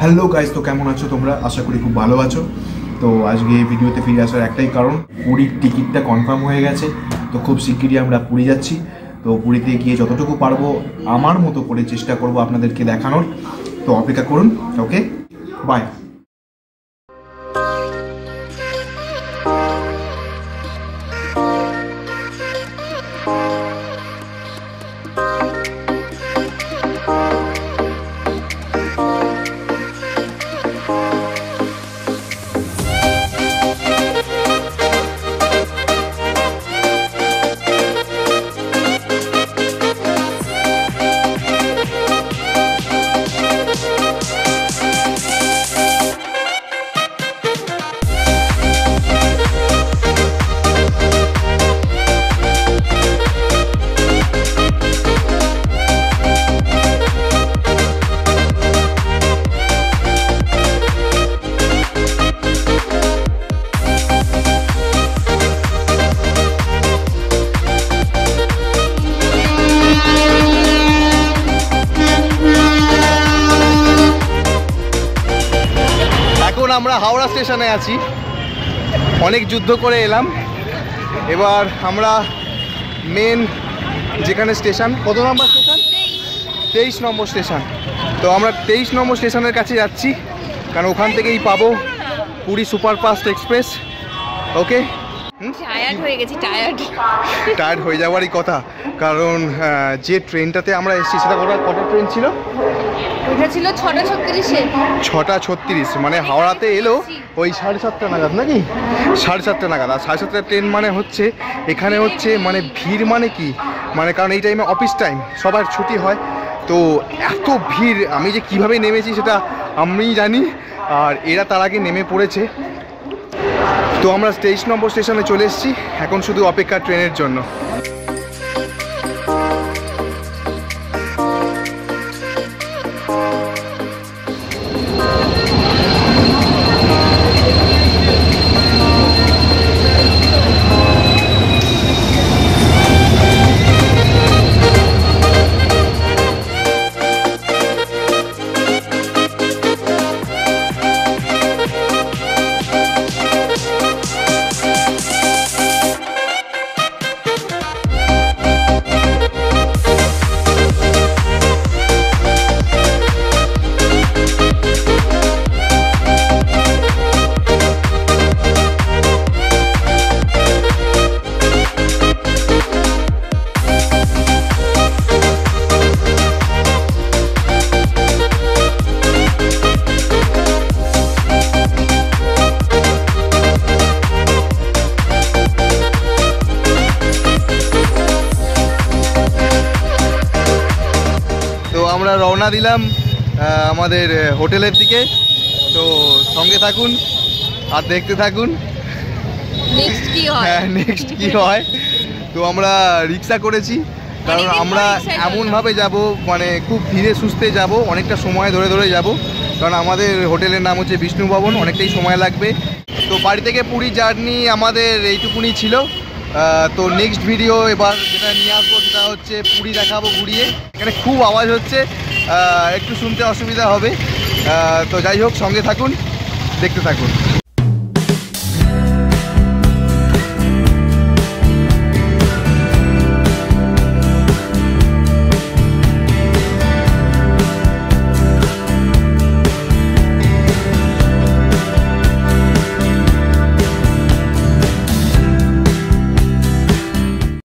Hello guys, তো কেমন আছো তোমরা? আশা করি খুব ভালো আছো। তো আজকে এই ভিডিওতে ফিরে আসার একটাই কারণ, পুরীর টিকিটটা কনফার্ম হয়ে গেছে। তো খুব শিগগিরই আমরা পুরী যাচ্ছি। তো পুরীতে গিয়ে যতটুকু পারবো আমার মতো করে চেষ্টা করব আপনাদেরকে দেখানোর। তো অপেক্ষা করুন। ওকে, বাই। আমরা হাওড়া স্টেশনে আছি, অনেক যুদ্ধ করে এলাম। এবার আমরা মেন যেখানে স্টেশন, কত নম্বর স্টেশন? 23 নম্বর স্টেশন। তো আমরা 23 নম্বর স্টেশনের কাছে যাচ্ছি, কারণ ওখান থেকেই পাবো পুরী সুপারফাস্ট এক্সপ্রেস। ওকে, টায়ার্ড হয়ে যাওয়ারই কথা, কারণ যে ট্রেনটাতে আমরা এসেছি সেটা কটা ট্রেন ছিল? ওটা ছিল 6:36, মানে হাওড়াতে এলো ওই 7:30 নাগাদ, নাকি 7:30 নাগাদ। আর 7:30 ট্রেন মানে হচ্ছে এখানে হচ্ছে মানে ভিড়, মানে কি মানে, কারণ এই টাইমে অফিস টাইম, সবার ছুটি হয়। তো এত ভিড়, আমি যে কিভাবে নেমেছি সেটা আমিই জানি, আর এরা তার আগে নেমে পড়েছে। তো আমরা 23 নম্বর স্টেশনে চলে এসেছি, এখন শুধু অপেক্ষা ট্রেনের জন্য। আমরা রওনা দিলাম আমাদের হোটেলের দিকে। তো সঙ্গে থাকুন আর দেখতে থাকুন নেক্সট কি হয়। তো আমরা রিক্সা করেছি, কারণ আমরা এমনভাবে যাব, মানে খুব ধীরে সুস্থে যাব, অনেকটা সময় ধরে যাব, কারণ আমাদের হোটেলের নাম হচ্ছে বিষ্ণু ভবন, অনেকটাই সময় লাগবে। তো বাড়ি থেকে পুরী জার্নি আমাদের এইটুকুনি ছিল। তো নেক্সট ভিডিও এবার যেটা নিয়ে আসবো সেটা হচ্ছে পুরী দেখাবো ঘুরিয়ে। এখানে খুব আওয়াজ হচ্ছে, একটু শুনতে অসুবিধা হবে। তো যাই হোক, সঙ্গে থাকুন, দেখতে থাকুন।